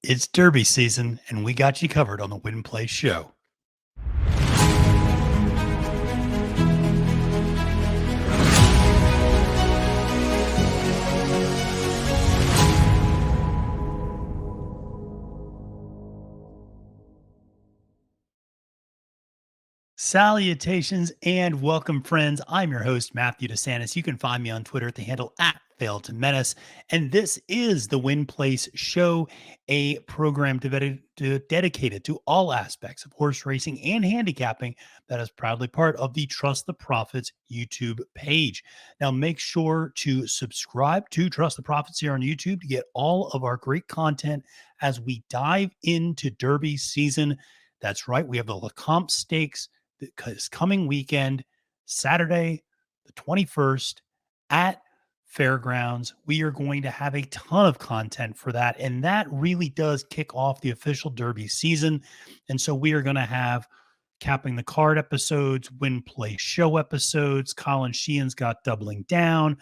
It's Derby season, and we got you covered on the Win Play Show. Salutations and welcome, friends. I'm your host, Matthew DeSantis. You can find me on Twitter at the handle at Fail to Menace. And this is the Win Place Show, a program dedicated to all aspects of horse racing and handicapping that is proudly part of the Trust the Profits YouTube page. Now, make sure to subscribe to Trust the Profits here on YouTube to get all of our great content as we dive into Derby season. That's right. We have the Lecomte Stakes this coming weekend, Saturday, the 21st at Fairgrounds. We are going to have a ton of content for that. And that really does kick off the official Derby season. And so we are going to have capping the card episodes, win play show episodes. Colin Sheehan's got doubling down.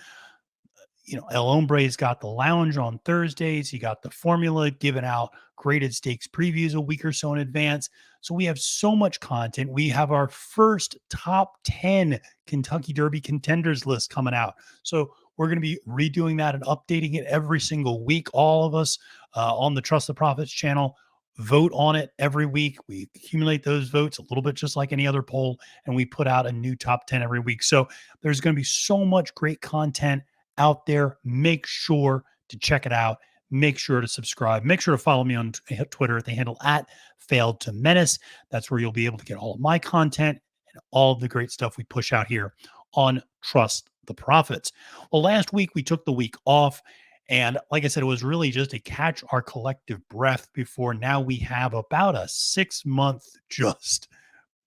El Hombre's got the lounge on Thursdays. You got the formula giving out graded stakes previews a week or so in advance. So we have so much content. We have our first top 10 Kentucky Derby contenders list coming out. So we're going to be redoing that and updating it every single week. All of us on the Trust the Profits channel vote on it every week. We accumulate those votes a little bit just like any other poll, and we put out a new top 10 every week. So there's going to be so much great content out there. Make sure to check it out. Make sure to subscribe. Make sure to follow me on Twitter at the handle at Failed to Menace. That's where you'll be able to get all of my content and all of the great stuff we push out here on Trust the Profits. Well, last week we took the week off. And like I said, it was really just to catch our collective breath before now we have about a 6-month just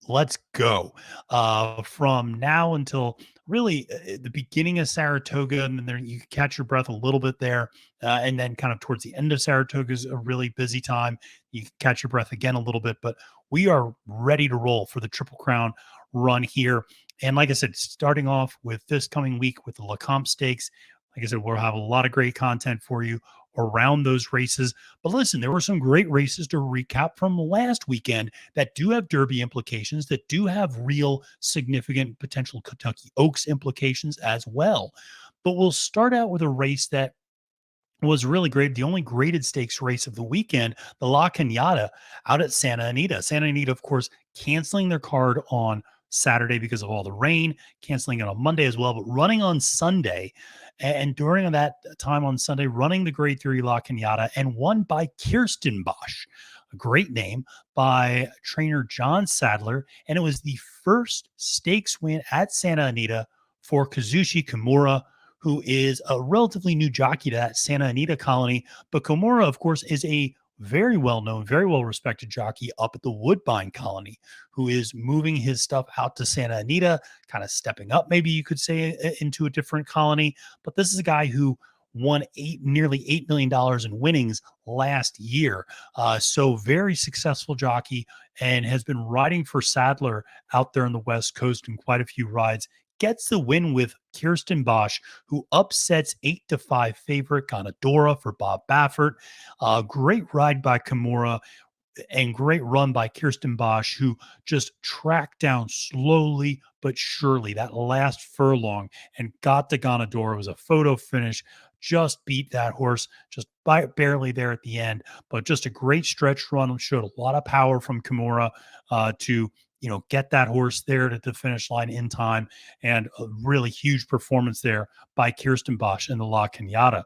let's go from now until really the beginning of Saratoga, and then you catch your breath a little bit there, and then kind of towards the end of Saratoga is a really busy time. You can catch your breath again a little bit, but we are ready to roll for the Triple Crown run here. And like I said, starting off with this coming week with the Lecomte Stakes, like I said, we'll have a lot of great content for you around those races. But listen, there were some great races to recap from last weekend that do have Derby implications, that do have real significant potential Kentucky Oaks implications as well. But we'll start out with a race that was really great. The only graded stakes race of the weekend, the La Cañada out at Santa Anita. Santa Anita, of course, canceling their card on Saturday because of all the rain, canceling it on Monday as well, but running on Sunday. And during that time on Sunday, running the Grade 3 La Cañada and won by Kirsten Bosch, a great name, by trainer John Sadler. And it was the first stakes win at Santa Anita for Kazushi Kimura, who is a relatively new jockey to that Santa Anita colony. But Kimura, of course, is a very well-known, very well-respected jockey up at the Woodbine colony, who is moving his stuff out to Santa Anita, kind of stepping up, maybe you could say, into a different colony. But this is a guy who won nearly $8 million in winnings last year. So very successful jockey, and has been riding for Sadler out there on the West Coast in quite a few rides. Gets the win with Kirsten Bosch, who upsets 8-5 favorite Ganadora for Bob Baffert. Great ride by Kimura and great run by Kirsten Bosch, who just tracked down slowly but surely that last furlong and got to Ganadora. It was a photo finish, just beat that horse just barely there at the end, but just a great stretch run. Showed a lot of power from Kimura to get that horse there to the finish line in time, and a really huge performance there by Kirsten Bosch in the La Cañada.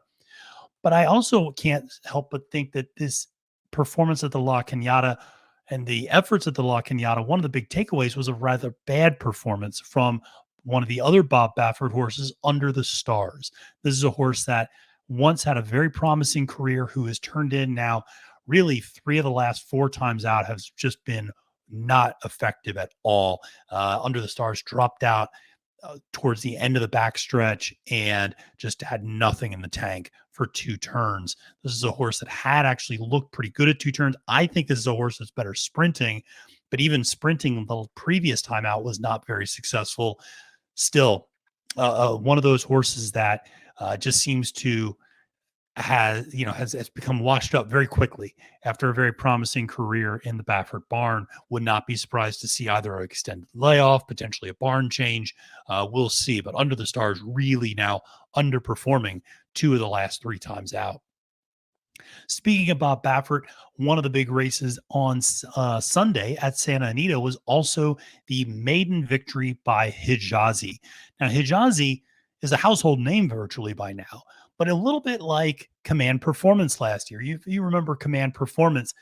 But I also can't help but think that this performance at the La Cañada and the efforts at the La Cañada, one of the big takeaways was a rather bad performance from one of the other Bob Baffert horses, Under the Stars. This is a horse that once had a very promising career, who has turned in now really 3 of the last 4 times out has just been not effective at all. Under the Stars dropped out towards the end of the backstretch and just had nothing in the tank for 2 turns. This is a horse that had actually looked pretty good at 2 turns. I think this is a horse that's better sprinting, but even sprinting the previous time out was not very successful. Still, one of those horses that just seems to has become washed up very quickly after a very promising career in the Baffert barn. Would not be surprised to see either an extended layoff, potentially a barn change. We'll see. But Under the Stars really now underperforming two of the last three times out. Speaking about Baffert, one of the big races on Sunday at Santa Anita was also the maiden victory by HEJAZI. Now, HEJAZI is a household name virtually by now, but a little bit like Command Performance last year. You remember Command Performance.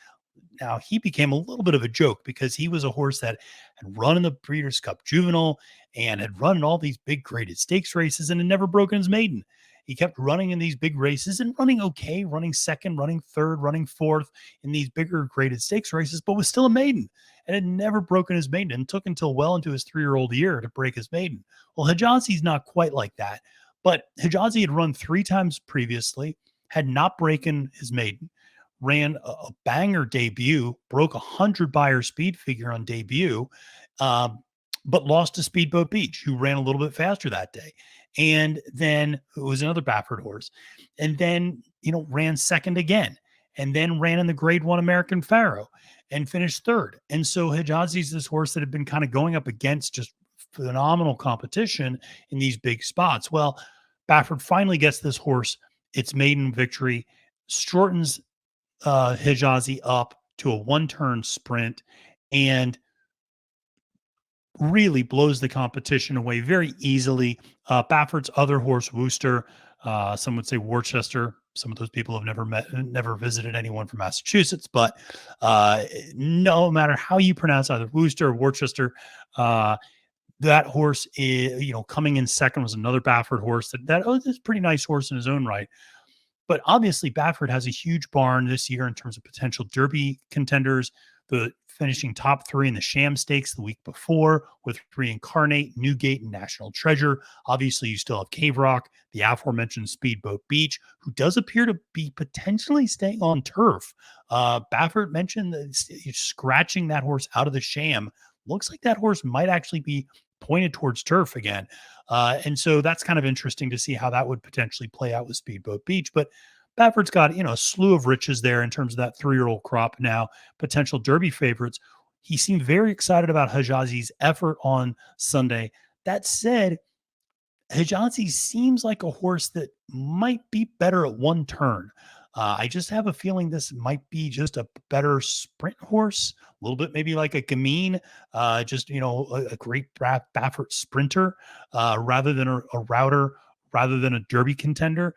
Now, he became a little bit of a joke because he was a horse that had run in the Breeders' Cup Juvenile and had run in all these big graded stakes races and had never broken his maiden. He kept running in these big races and running okay, running second, running third, running fourth in these bigger graded stakes races, but was still a maiden and had never broken his maiden and took until well into his 3-year-old year to break his maiden. Well, Hijazi's not quite like that, but Hijazi had run three times previously, had not broken his maiden, ran a banger debut, broke 100 buyer speed figure on debut, um, but lost to Speedboat Beach, who ran a little bit faster that day. And then it was another Baffert horse. And then, ran second again. And then ran in the grade one American Pharaoh and finished third. And so Hijazi's this horse that had been kind of going up against just phenomenal competition in these big spots. Well, Baffert finally gets this horse its maiden victory, shortens Hijazi up to a one-turn sprint, and really blows the competition away very easily. Baffert's other horse, Worcester, some would say Worcester. Some of those people have never visited anyone from Massachusetts, but no matter how you pronounce either Worcester or Worcester, that horse is, coming in second was another Baffert horse that's a pretty nice horse in his own right. But obviously, Baffert has a huge barn this year in terms of potential Derby contenders. The finishing top three in the Sham Stakes the week before with Reincarnate, Newgate, and National Treasure. Obviously, you still have Cave Rock, the aforementioned Speedboat Beach, who does appear to be potentially staying on turf. Baffert mentioned that scratching that horse out of the Sham. Looks like that horse might actually be pointed towards turf again. And so that's kind of interesting to see how that would potentially play out with Speedboat Beach. But Baffert's got, a slew of riches there in terms of that 3-year-old crop now, potential Derby favorites. He seemed very excited about Hijazi's effort on Sunday. That said, Hijazi seems like a horse that might be better at one turn. I just have a feeling this might be just a better sprint horse, a little bit maybe like a Gamine, just, a great Baffert sprinter rather than a router, rather than a Derby contender.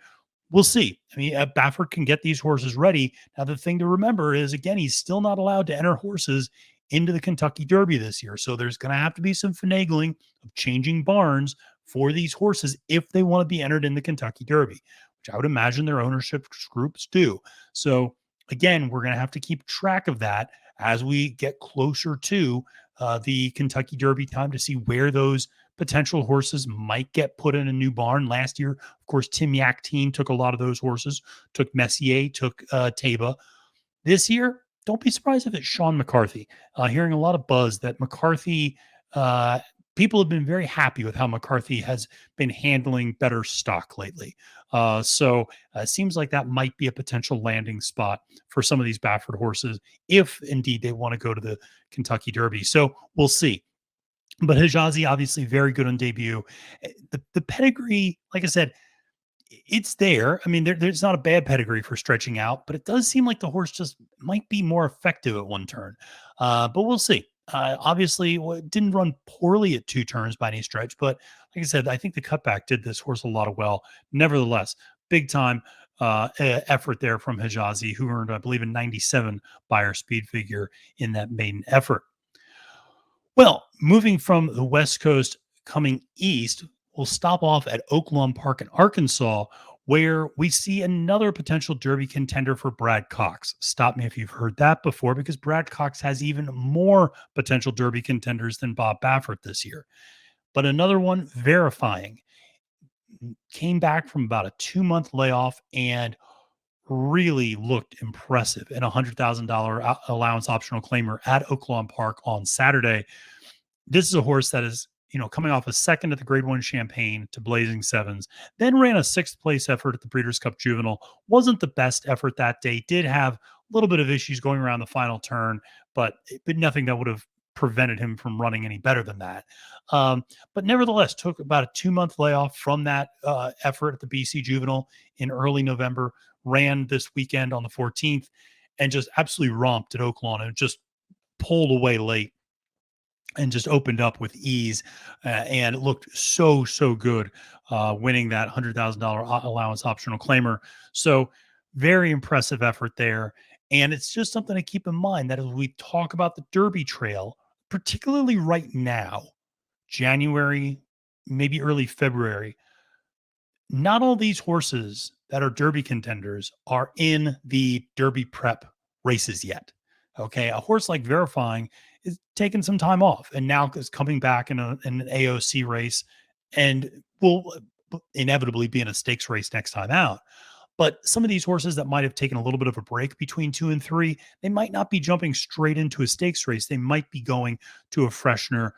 We'll see. I mean, Baffert can get these horses ready. Now, the thing to remember is, again, he's still not allowed to enter horses into the Kentucky Derby this year. So there's going to have to be some finagling of changing barns for these horses if they want to be entered in the Kentucky Derby, which I would imagine their ownership groups do. So again, we're going to have to keep track of that as we get closer to the Kentucky Derby time to see where those potential horses might get put in a new barn. Last year, of course, Tim Yakteen took a lot of those horses, took Messier, took Taba. This year, don't be surprised if it's Sean McCarthy. Hearing a lot of buzz that McCarthy, people have been very happy with how McCarthy has been handling better stock lately. So it seems like that might be a potential landing spot for some of these Baffert horses, if indeed they want to go to the Kentucky Derby. So we'll see. But Hijazi, obviously very good on debut. The pedigree, like I said, it's there. I mean, there's not a bad pedigree for stretching out, but it does seem like the horse just might be more effective at one turn. But we'll see. Obviously, it didn't run poorly at two turns by any stretch, but like I said, I think the cutback did this horse a lot of well. Nevertheless, big time effort there from Hijazi, who earned, I believe, a 97 buyer speed figure in that maiden effort. Well, moving from the West Coast coming east, we'll stop off at Oaklawn Park in Arkansas, where we see another potential Derby contender for Brad Cox. Stop me if you've heard that before, because Brad Cox has even more potential Derby contenders than Bob Baffert this year. But another one verifying, came back from about a 2-month layoff and really looked impressive in a $100,000 allowance optional claimer at Oaklawn Park on Saturday. This is a horse that is, coming off a second at the Grade One Champagne to blazing sevens, then ran a sixth place effort at the Breeders' Cup Juvenile. Wasn't the best effort that day. Did have a little bit of issues going around the final turn, but nothing that would have prevented him from running any better than that. But nevertheless, took about a 2 month layoff from that effort at the BC Juvenile in early November. Ran this weekend on the 14th and just absolutely romped at Oaklawn and just pulled away late and just opened up with ease, and it looked so good, winning that $100,000 allowance optional claimer. So very impressive effort there, and it's just something to keep in mind that as we talk about the Derby Trail, particularly right now, January, maybe early February, not all these horses that are Derby contenders are in the Derby prep races yet. Okay. A horse like Verifying is taking some time off and now is coming back in an AOC race and will inevitably be in a stakes race next time out. But some of these horses that might have taken a little bit of a break between 2 and 3, they might not be jumping straight into a stakes race. They might be going to a freshener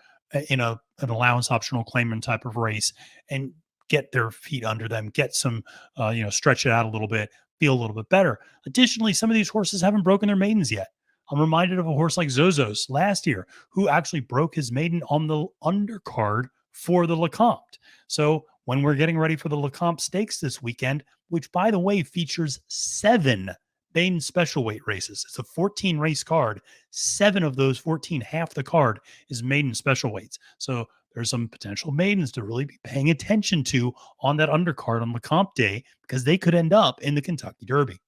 in an allowance optional claimant type of race and get their feet under them, get some, stretch it out a little bit, feel a little bit better. Additionally, some of these horses haven't broken their maidens yet. I'm reminded of a horse like Zozos last year, who actually broke his maiden on the undercard for the Lecomte. So when we're getting ready for the Lecomte Stakes this weekend, which by the way features 7 maiden special weight races, it's a 14 race card. 7 of those 14, half the card, is maiden special weights. So there's some potential maidens to really be paying attention to on that undercard on Lecomte Day because they could end up in the Kentucky Derby.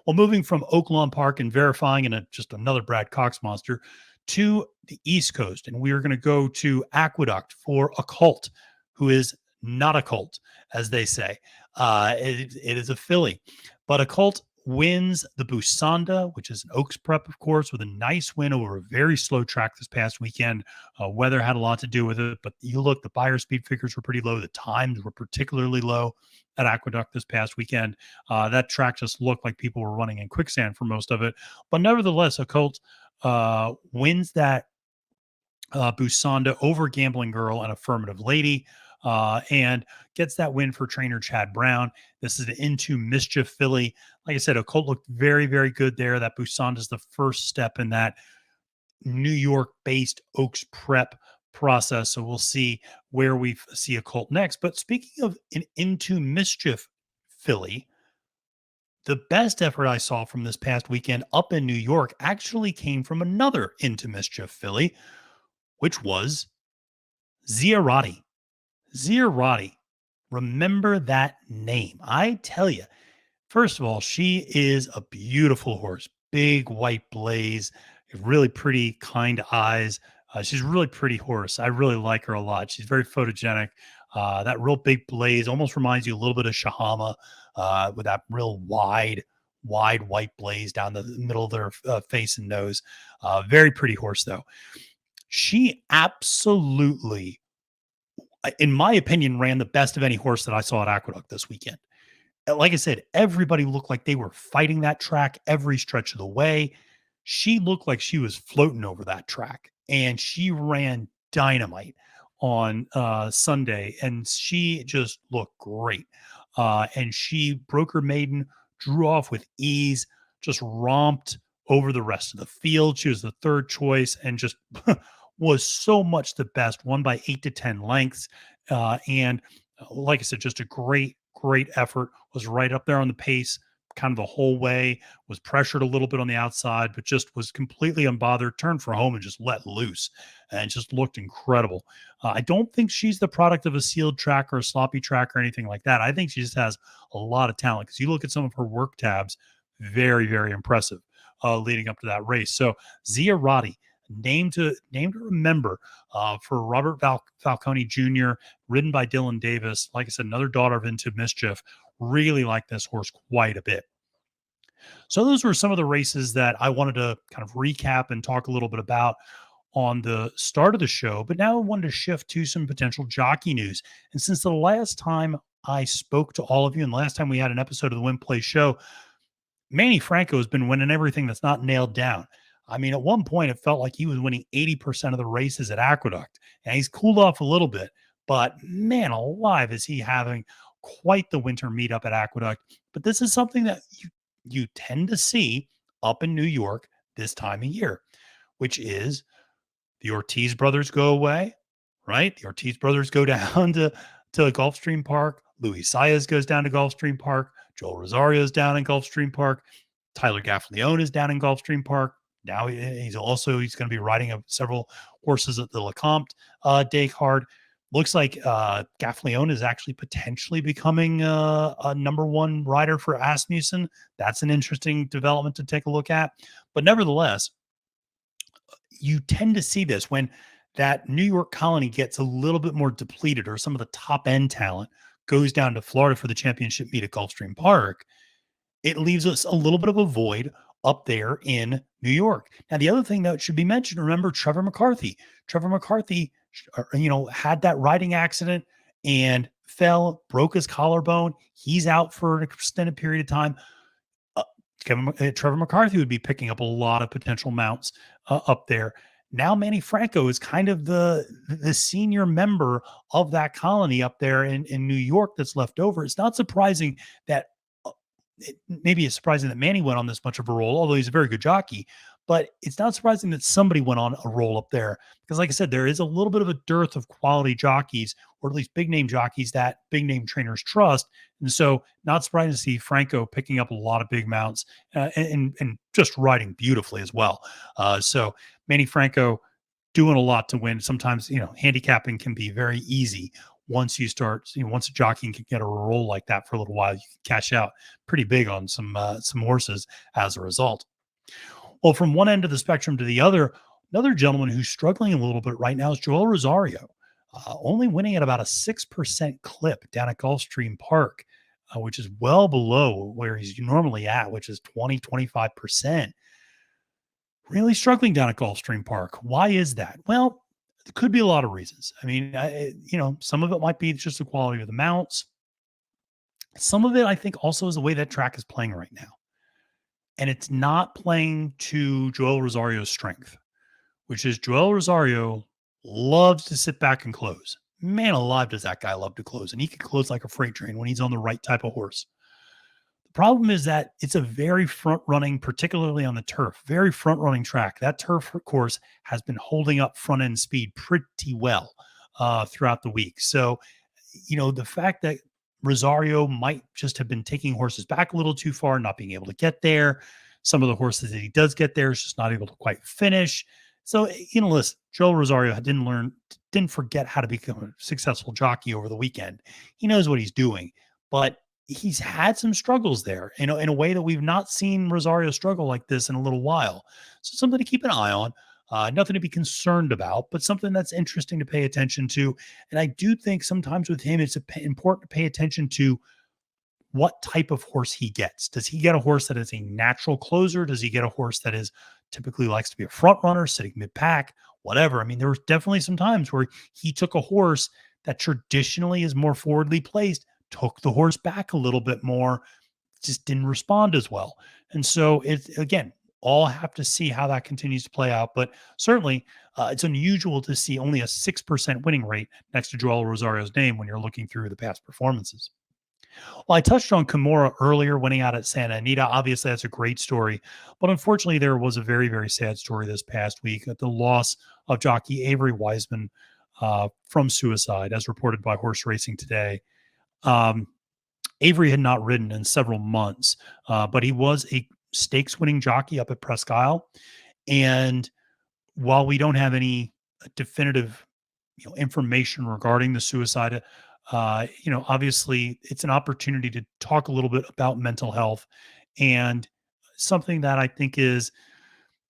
Well, moving from Oaklawn Park and Verifying and just another Brad Cox monster to the East Coast, and we are going to go to Aqueduct for a colt who is not a colt, as they say. It is a filly, but a colt wins the Busanda, which is an Oaks prep, of course, with a nice win over a very slow track this past weekend. Weather had a lot to do with it, but you look, the buyer speed figures were pretty low. The times were particularly low at Aqueduct this past weekend. That track just looked like people were running in quicksand for most of it. But nevertheless, a colt wins that Busanda over Gambling Girl and Affirmative Lady, and gets that win for trainer Chad Brown. This is an Into Mischief filly. Like I said, a colt looked very, very good there. That Busanda is the first step in that New York-based Oaks prep process. So we'll see where we see a colt next. But speaking of an Into Mischief filly, the best effort I saw from this past weekend up in New York actually came from another Into Mischief filly, which was Ziarati. Ziarati. Remember that name. I tell you, first of all, she is a beautiful horse. Big white blaze, really pretty, kind eyes. She's a really pretty horse. I really like her a lot. She's very photogenic. That real big blaze almost reminds you a little bit of Shahama, with that real wide white blaze down the middle of their face and nose. Very pretty horse, though. She absolutely, in my opinion, ran the best of any horse that I saw at Aqueduct this weekend. Like I said, everybody looked like they were fighting that track every stretch of the way. She looked like she was floating over that track, and she ran dynamite on Sunday, and she just looked great. And she broke her maiden, drew off with ease, just romped over the rest of the field. She was the third choice and just was so much the best, won by 8 to 10 lengths. And like I said, just a great effort, was right up there on the pace kind of the whole way, was pressured a little bit on the outside, but just was completely unbothered, turned for home and just let loose and just looked incredible. I don't think she's the product of a sealed track or a sloppy track or anything like that. I think she just has a lot of talent because you look at some of her work tabs, very impressive leading up to that race. So Ziarati, name to remember for Robert Falcone Jr., ridden by Dylan Davis. Like I said, another daughter of Into Mischief. Really like this horse quite a bit. So those were some of the races that I wanted to kind of recap and talk a little bit about on the start of the show. But now I wanted to shift to some potential jockey news. And since the last time I spoke to all of you and the last time we had an episode of the Win Play Show, Manny Franco has been winning everything that's not nailed down. I mean, at one point, it felt like he was winning 80% of the races at Aqueduct. And he's cooled off a little bit, but man alive, is he having quite the winter meetup at Aqueduct. But this is something that you tend to see up in New York this time of year, which is the Ortiz brothers go away, right? The Ortiz brothers go down to Gulfstream Park. Luis Saez goes down to Gulfstream Park. Joel Rosario's down in Gulfstream Park. Tyler Gaffalione is down in Gulfstream Park. Now he's going to be riding several horses at the Lecomte day card. Looks like Gaffalione is actually potentially becoming a number one rider for Asmussen. That's an interesting development to take a look at. But nevertheless, you tend to see this when that New York colony gets a little bit more depleted, or some of the top end talent goes down to Florida for the championship meet at Gulfstream Park. It leaves us a little bit of a void up there in New York. Now, the other thing that should be mentioned, remember Trevor McCarthy. Trevor McCarthy, had that riding accident and fell, broke his collarbone. He's out for an extended period of time. Trevor McCarthy would be picking up a lot of potential mounts up there. Now Manny Franco is kind of the senior member of that colony up there in New York that's left over. It's not surprising that maybe it's surprising that Manny went on this much of a roll, although he's a very good jockey. But it's not surprising that somebody went on a roll up there because, like I said, there is a little bit of a dearth of quality jockeys, or at least big name jockeys that big name trainers trust. And so, not surprising to see Franco picking up a lot of big mounts and just riding beautifully as well. So, Manny Franco doing a lot to win. Sometimes, handicapping can be very easy once you start. Once a jockey can get a roll like that for a little while, you can cash out pretty big on some horses as a result. Well, from one end of the spectrum to the other, another gentleman who's struggling a little bit right now is Joel Rosario, only winning at about a 6% clip down at Gulfstream Park, which is well below where he's normally at, which is 20-25%. Really struggling down at Gulfstream Park. Why is that? Well, it could be a lot of reasons. I mean, some of it might be just the quality of the mounts. Some of it, I think, also is the way that track is playing right now. And it's not playing to Joel Rosario's strength, which is Joel Rosario loves to sit back and close. Man alive, does that guy love to close. And he can close like a freight train when he's on the right type of horse. The problem is that it's a very front-running, particularly on the turf, very front-running track. That turf course has been holding up front-end speed pretty well throughout the week. So, the fact that Rosario might just have been taking horses back a little too far, not being able to get there. Some of the horses that he does get there is just not able to quite finish. So, listen, Joel Rosario didn't forget how to become a successful jockey over the weekend. He knows what he's doing, but he's had some struggles there, in a way that we've not seen Rosario struggle like this in a little while. So something to keep an eye on. Nothing to be concerned about, but something that's interesting to pay attention to. And I do think sometimes with him, it's important to pay attention to what type of horse he gets. Does he get a horse that is a natural closer? Does he get a horse that is typically likes to be a front runner, sitting mid-pack, whatever? I mean, there was definitely some times where he took a horse that traditionally is more forwardly placed, took the horse back a little bit more, just didn't respond as well. And so it's, again, all have to see how that continues to play out. But certainly, it's unusual to see only a 6% winning rate next to Joel Rosario's name when you're looking through the past performances. Well, I touched on Kimura earlier, winning out at Santa Anita. Obviously, that's a great story. But unfortunately, there was a very, very sad story this past week at the loss of jockey Avery Wiseman from suicide, as reported by Horse Racing Today. Avery had not ridden in several months, but he was a stakes-winning jockey up at Presque Isle. And while we don't have any definitive, information regarding the suicide, obviously it's an opportunity to talk a little bit about mental health, and something that I think is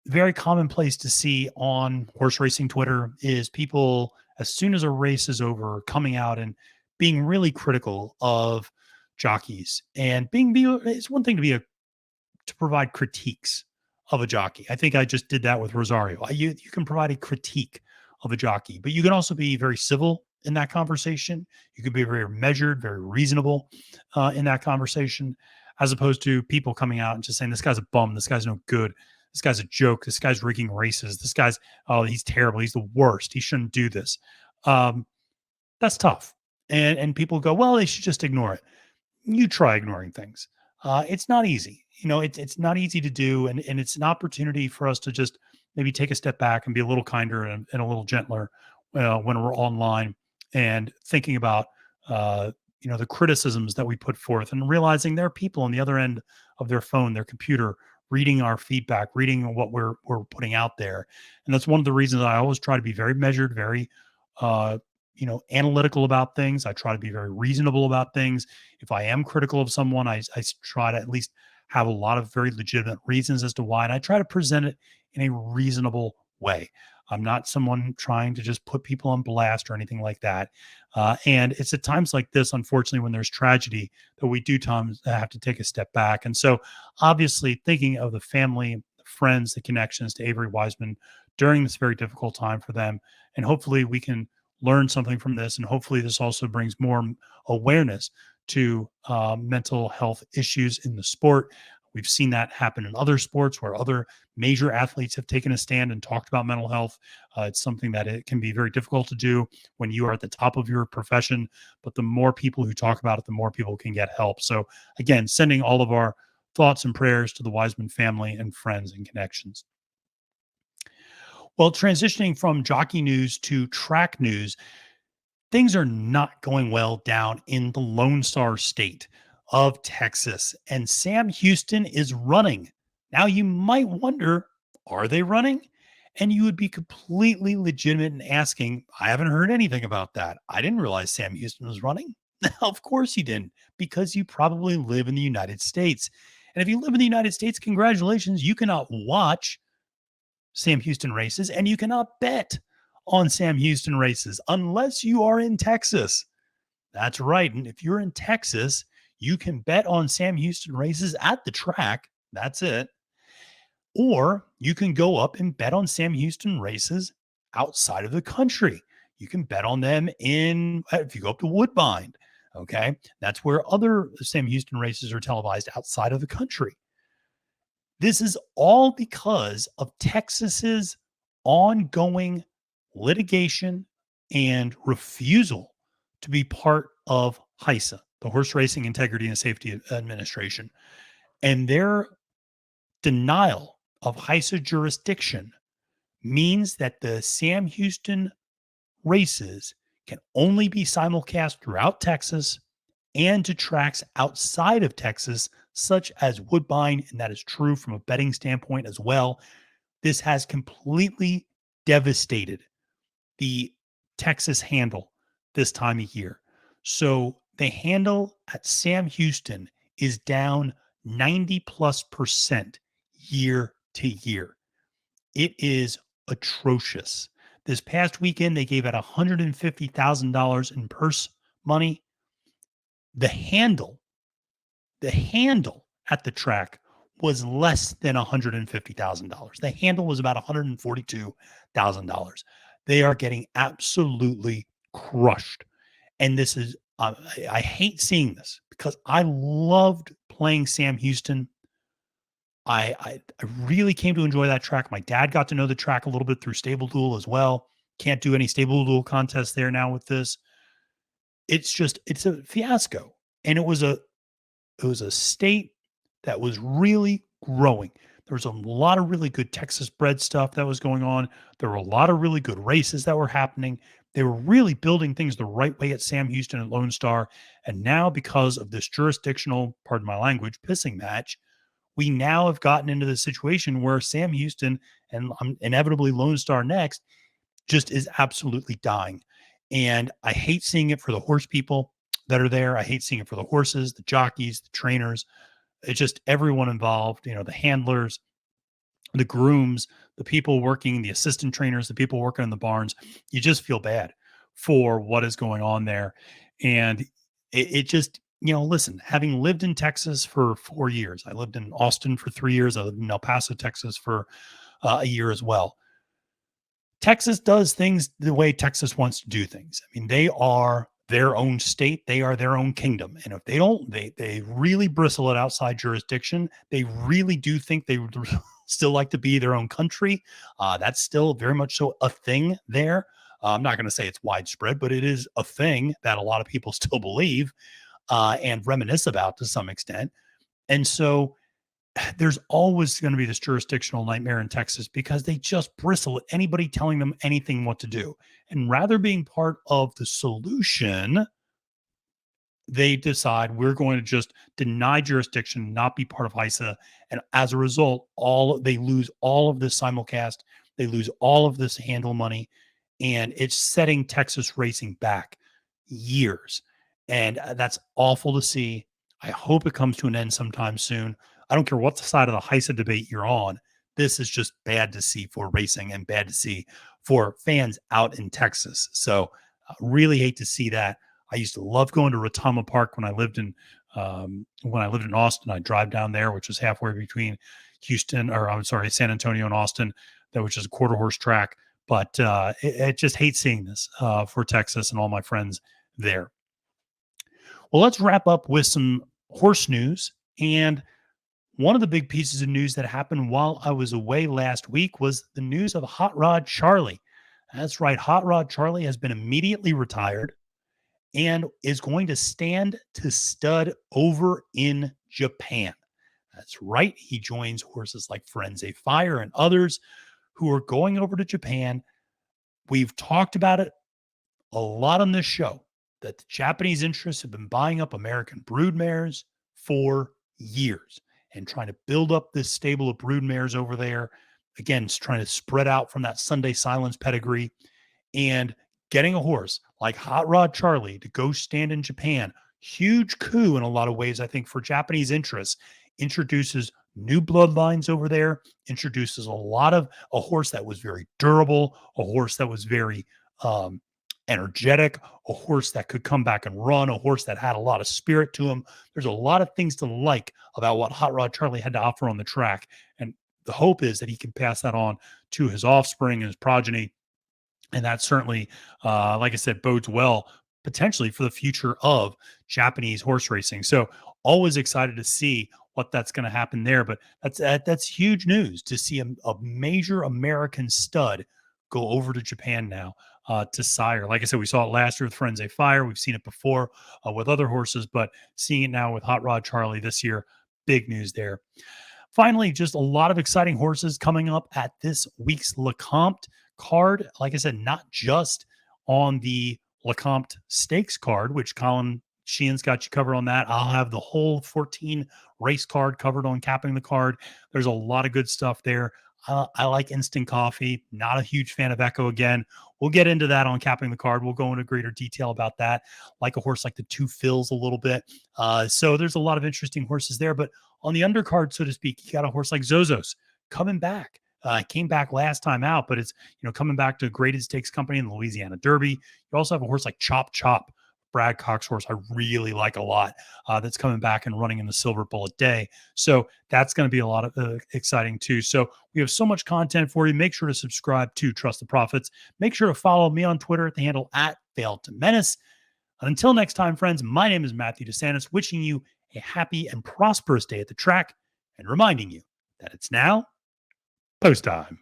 very commonplace to see on horse racing Twitter is people, as soon as a race is over, coming out and being really critical of jockeys. And it's one thing to provide critiques of a jockey. I think I just did that with Rosario. You can provide a critique of a jockey, but you can also be very civil in that conversation. You can be very measured, very reasonable in that conversation, as opposed to people coming out and just saying, this guy's a bum, this guy's no good. This guy's a joke. This guy's rigging races. This guy's, oh, he's terrible. He's the worst. He shouldn't do this. Um, that's tough. And people go, well, they should just ignore it. You try ignoring things. It's not easy. It's not easy to do, and it's an opportunity for us to just maybe take a step back and be a little kinder and a little gentler when we're online and thinking about the criticisms that we put forth and realizing there are people on the other end of their phone, their computer, reading our feedback, reading what we're putting out there, and that's one of the reasons I always try to be very measured, very uh, analytical about things. I try to be very reasonable about things. If I am critical of someone, I try to at least have a lot of very legitimate reasons as to why, and I try to present it in a reasonable way. I'm not someone trying to just put people on blast or anything like that. And it's at times like this, unfortunately, when there's tragedy, that we do times have to take a step back. And so, obviously, thinking of the family, the friends, the connections to Avery Wiseman during this very difficult time for them, and hopefully we can learn something from this. And hopefully, this also brings more awareness to mental health issues in the sport. We've seen that happen in other sports where other major athletes have taken a stand and talked about mental health. It's something that it can be very difficult to do when you are at the top of your profession. But the more people who talk about it, the more people can get help. So, again, sending all of our thoughts and prayers to the Wiseman family and friends and connections. Well, transitioning from jockey news to track news, things are not going well down in the Lone Star State of Texas, and Sam Houston is running. Now, you might wonder, are they running? And you would be completely legitimate in asking, I haven't heard anything about that. I didn't realize Sam Houston was running. Of course you didn't, because you probably live in the United States. And if you live in the United States, congratulations, you cannot watch Sam Houston races and you cannot bet on Sam Houston races unless you are in Texas. That's right. And if you're in Texas, you can bet on Sam Houston races at the track. That's it. Or you can go up and bet on Sam Houston races outside of the country. You can bet on them if you go up to Woodbine. Okay. That's where other Sam Houston races are televised outside of the country. This is all because of Texas's ongoing litigation and refusal to be part of HEJAZI, the Horse Racing Integrity and Safety Administration. And their denial of HEJAZI jurisdiction means that the Sam Houston races can only be simulcast throughout Texas and to tracks outside of Texas, such as Woodbine. And that is true from a betting standpoint as well. This has completely devastated the Texas handle this time of year. So the handle at Sam Houston is down 90+% year to year. It is atrocious. This past weekend, they gave out $150,000 in purse money. The handle, the handle at the track was less than $150,000. The handle was about $142,000. They are getting absolutely crushed. And this is, I hate seeing this because I loved playing Sam Houston. I really came to enjoy that track. My dad got to know the track a little bit through Stable Duel as well. Can't do any Stable Duel contests there now with this. It's a fiasco. And it was a state that was really growing. There was a lot of really good Texas bred stuff that was going on. There were a lot of really good races that were happening. They were really building things the right way at Sam Houston and Lone Star. And now, because of this jurisdictional, pardon my language, pissing match, we now have gotten into the situation where Sam Houston and inevitably Lone Star next just is absolutely dying. And I hate seeing it for the horse people that are there. I hate seeing it for the horses, the jockeys, the trainers. It's just everyone involved, the handlers, the grooms, the people working, the assistant trainers, the people working in the barns. You just feel bad for what is going on there. And it just, listen, having lived in Texas for 4 years, I lived in Austin for 3 years. I lived in El Paso, Texas for a year as well. Texas does things the way Texas wants to do things. I mean, they are their own state. They are their own kingdom. And if they don't, they really bristle at outside jurisdiction. They really do think they still like to be their own country. That's still very much so a thing there. I'm not going to say it's widespread, but it is a thing that a lot of people still believe and reminisce about to some extent. And so there's always going to be this jurisdictional nightmare in Texas because they just bristle at anybody telling them anything what to do. And rather being part of the solution, they decide we're going to just deny jurisdiction, not be part of HISA. And as a result, they lose all of this simulcast, they lose all of this handle money, and it's setting Texas racing back years. And that's awful to see. I hope it comes to an end sometime soon. I don't care what the side of the HISA debate you're on. This is just bad to see for racing and bad to see for fans out in Texas. So really hate to see that. I used to love going to Retama Park when I lived in Austin. I'd drive down there, which was halfway between San Antonio and Austin, that which is a quarter horse track. But I just hate seeing this for Texas and all my friends there. Well, let's wrap up with some horse news. And one of the big pieces of news that happened while I was away last week was the news of Hot Rod Charlie. That's right. Hot Rod Charlie has been immediately retired and is going to stand to stud over in Japan. That's right. He joins horses like Firenze Fire and others who are going over to Japan. We've talked about it a lot on this show that the Japanese interests have been buying up American broodmares for years and trying to build up this stable of broodmares over there. Again, it's trying to spread out from that Sunday Silence pedigree, and getting a horse like Hot Rod Charlie to go stand in Japan, huge coup in a lot of ways, I think, for Japanese interests, introduces new bloodlines over there, introduces a horse that was very durable, a horse that was very energetic, a horse that could come back and run, a horse that had a lot of spirit to him. There's a lot of things to like about what Hot Rod Charlie had to offer on the track. And the hope is that he can pass that on to his offspring and his progeny. And that certainly, like I said, bodes well potentially for the future of Japanese horse racing. So always excited to see what that's going to happen there. But that's huge news to see a major American stud go over to Japan now to sire. Like I said, we saw it last year with Firenze Fire. We've seen it before with other horses, but seeing it now with Hot Rod Charlie this year, big news there. Finally, just a lot of exciting horses coming up at this week's Lecomte card. Like I said, not just on the Lecomte Stakes card, which Colin Sheehan's got you covered on that. I'll have the whole 14 race card covered on Capping the Card. There's a lot of good stuff there. I like Instant Coffee. Not a huge fan of Echo again. We'll get into that on Capping the Card. We'll go into greater detail about that. Like a horse like the Two Phils a little bit. So there's a lot of interesting horses there. But on the undercard, so to speak, you got a horse like Zozos coming back. Came back last time out, but it's coming back to Graded Stakes Company in the Louisiana Derby. You also have a horse like Chop Chop, Brad Cox horse I really like a lot, that's coming back and running in the Silver Bullet Day. So that's going to be a lot of exciting too. So we have so much content for you. Make sure to subscribe to Trust the Profits. Make sure to follow me on Twitter at the handle @FailToMenace. And until next time, friends, my name is Matthew DeSantis, wishing you a happy and prosperous day at the track and reminding you that it's now post time.